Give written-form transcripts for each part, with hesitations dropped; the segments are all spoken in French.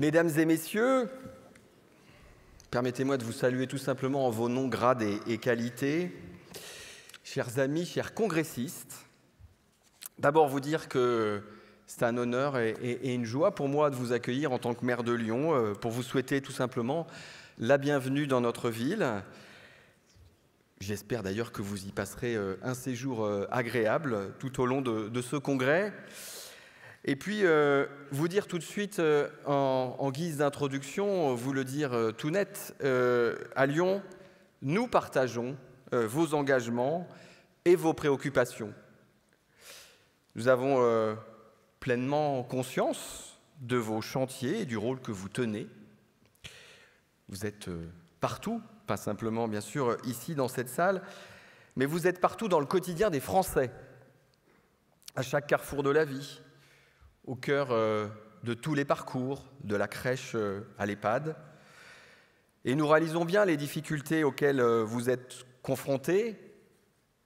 Mesdames et messieurs, permettez-moi de vous saluer tout simplement en vos noms, grades et qualités. Chers amis, chers congressistes, d'abord vous dire que c'est un honneur et une joie pour moi de vous accueillir en tant que maire de Lyon, pour vous souhaiter tout simplement la bienvenue dans notre ville. J'espère d'ailleurs que vous y passerez un séjour agréable tout au long de ce congrès. Et puis, vous dire tout de suite, en guise d'introduction, vous le dire tout net, à Lyon, nous partageons vos engagements et vos préoccupations. Nous avons pleinement conscience de vos chantiers et du rôle que vous tenez. Vous êtes partout, pas simplement, bien sûr, ici dans cette salle, mais vous êtes partout dans le quotidien des Français, à chaque carrefour de la vie, au cœur de tous les parcours, de la crèche à l'EHPAD. Et nous réalisons bien les difficultés auxquelles vous êtes confrontés,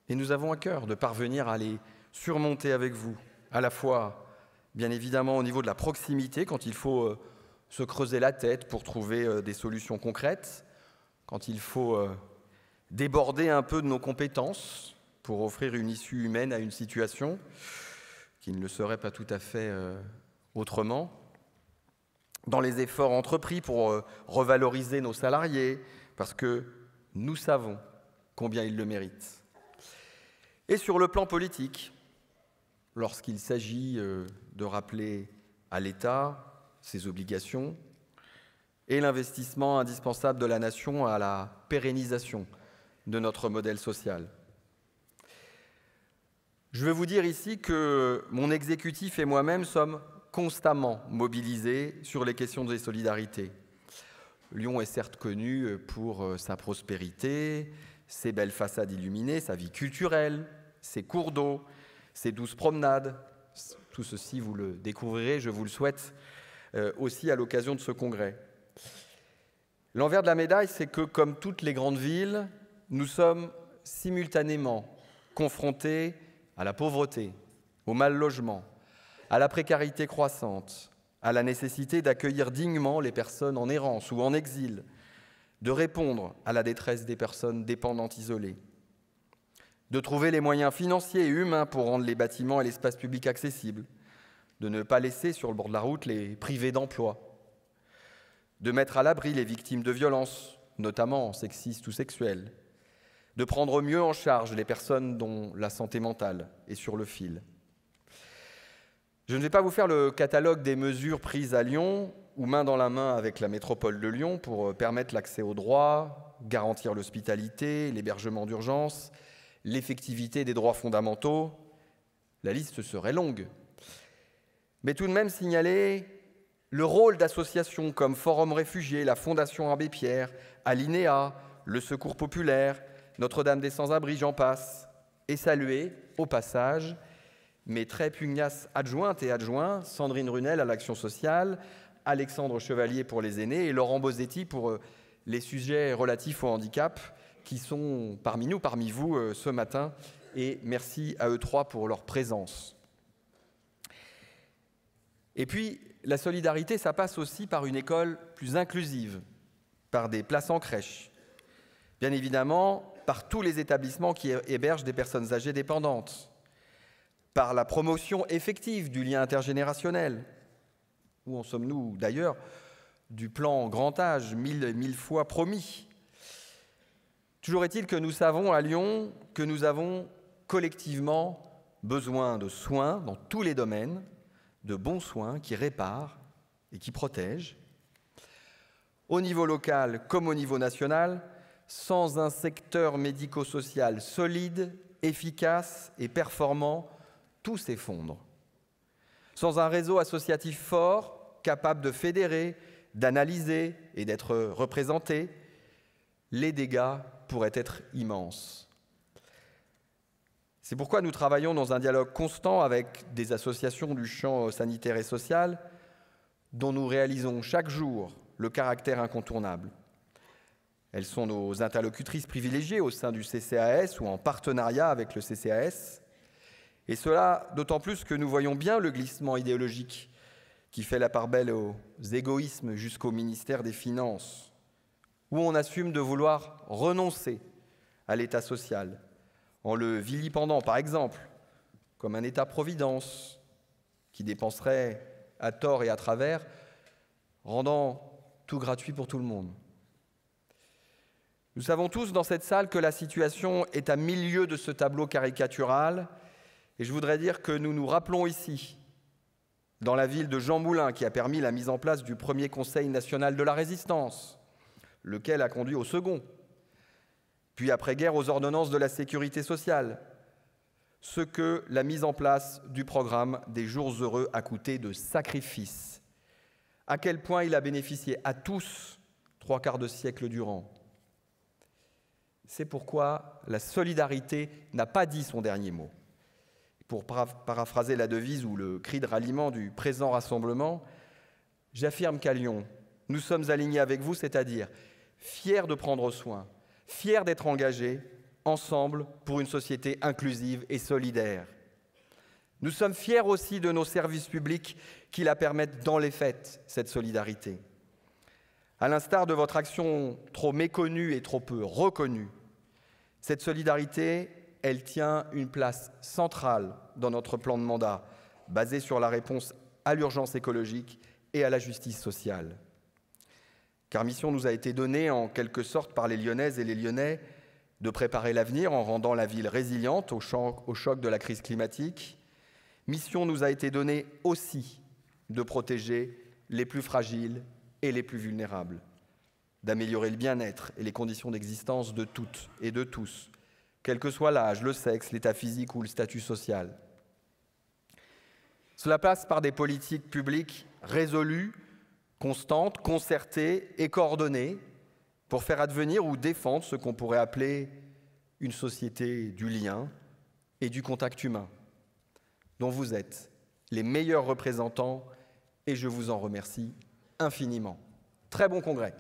et nous avons à cœur de parvenir à les surmonter avec vous, à la fois, bien évidemment, au niveau de la proximité, quand il faut se creuser la tête pour trouver des solutions concrètes, quand il faut déborder un peu de nos compétences pour offrir une issue humaine à une situation qui ne le serait pas tout à fait autrement, dans les efforts entrepris pour revaloriser nos salariés, parce que nous savons combien ils le méritent. Et sur le plan politique, lorsqu'il s'agit de rappeler à l'État ses obligations et l'investissement indispensable de la nation à la pérennisation de notre modèle social. Je veux vous dire ici que mon exécutif et moi-même sommes constamment mobilisés sur les questions de solidarité. Lyon est certes connu pour sa prospérité, ses belles façades illuminées, sa vie culturelle, ses cours d'eau, ses douces promenades. Tout ceci, vous le découvrirez, je vous le souhaite, aussi à l'occasion de ce congrès. L'envers de la médaille, c'est que, comme toutes les grandes villes, nous sommes simultanément confrontés à la pauvreté, au mal-logement, à la précarité croissante, à la nécessité d'accueillir dignement les personnes en errance ou en exil, de répondre à la détresse des personnes dépendantes isolées, de trouver les moyens financiers et humains pour rendre les bâtiments et l'espace public accessibles, de ne pas laisser sur le bord de la route les privés d'emploi, de mettre à l'abri les victimes de violences, notamment sexistes ou sexuelles, de prendre mieux en charge les personnes dont la santé mentale est sur le fil. Je ne vais pas vous faire le catalogue des mesures prises à Lyon ou main dans la main avec la métropole de Lyon pour permettre l'accès aux droits, garantir l'hospitalité, l'hébergement d'urgence, l'effectivité des droits fondamentaux. La liste serait longue. Mais tout de même signaler le rôle d'associations comme Forum Réfugiés, la Fondation Abbé Pierre, Alinéa, le Secours Populaire, Notre-Dame des Sans-Abris, j'en passe, et saluer, au passage, mes très pugnaces adjointes et adjoints, Sandrine Runel à l'action sociale, Alexandre Chevalier pour les aînés et Laurent Bosetti pour les sujets relatifs au handicap, qui sont parmi nous, parmi vous ce matin, et merci à eux trois pour leur présence. Et puis, la solidarité, ça passe aussi par une école plus inclusive, par des places en crèche, bien évidemment, par tous les établissements qui hébergent des personnes âgées dépendantes, par la promotion effective du lien intergénérationnel. Où en sommes-nous d'ailleurs du plan grand âge, mille fois promis? Toujours est-il que nous savons à Lyon que nous avons collectivement besoin de soins dans tous les domaines, de bons soins qui réparent et qui protègent. Au niveau local comme au niveau national, sans un secteur médico-social solide, efficace et performant, tout s'effondre. Sans un réseau associatif fort, capable de fédérer, d'analyser et d'être représenté, les dégâts pourraient être immenses. C'est pourquoi nous travaillons dans un dialogue constant avec des associations du champ sanitaire et social, dont nous réalisons chaque jour le caractère incontournable. Elles sont nos interlocutrices privilégiées au sein du CCAS ou en partenariat avec le CCAS. Et cela d'autant plus que nous voyons bien le glissement idéologique qui fait la part belle aux égoïsmes jusqu'au ministère des Finances, où on assume de vouloir renoncer à l'État social, en le vilipendant, par exemple, comme un État-providence qui dépenserait à tort et à travers, rendant tout gratuit pour tout le monde. Nous savons tous dans cette salle que la situation est à milieu de ce tableau caricatural, et je voudrais dire que nous nous rappelons ici, dans la ville de Jean Moulin, qui a permis la mise en place du premier Conseil national de la résistance, lequel a conduit au second, puis après-guerre aux ordonnances de la sécurité sociale, ce que la mise en place du programme des jours heureux a coûté de sacrifices, à quel point il a bénéficié à tous 3/4 de siècle durant. C'est pourquoi la solidarité n'a pas dit son dernier mot. Pour paraphraser la devise ou le cri de ralliement du présent rassemblement, j'affirme qu'à Lyon, nous sommes alignés avec vous, c'est-à-dire fiers de prendre soin, fiers d'être engagés ensemble pour une société inclusive et solidaire. Nous sommes fiers aussi de nos services publics qui la permettent dans les faits, cette solidarité. À l'instar de votre action trop méconnue et trop peu reconnue, cette solidarité, elle tient une place centrale dans notre plan de mandat, basé sur la réponse à l'urgence écologique et à la justice sociale. Car mission nous a été donnée en quelque sorte par les Lyonnaises et les Lyonnais de préparer l'avenir en rendant la ville résiliente au choc de la crise climatique. Mission nous a été donnée aussi de protéger les plus fragiles et les plus vulnérables, d'améliorer le bien-être et les conditions d'existence de toutes et de tous, quel que soit l'âge, le sexe, l'état physique ou le statut social. Cela passe par des politiques publiques résolues, constantes, concertées et coordonnées pour faire advenir ou défendre ce qu'on pourrait appeler une société du lien et du contact humain, dont vous êtes les meilleurs représentants et je vous en remercie infiniment. Très bon congrès.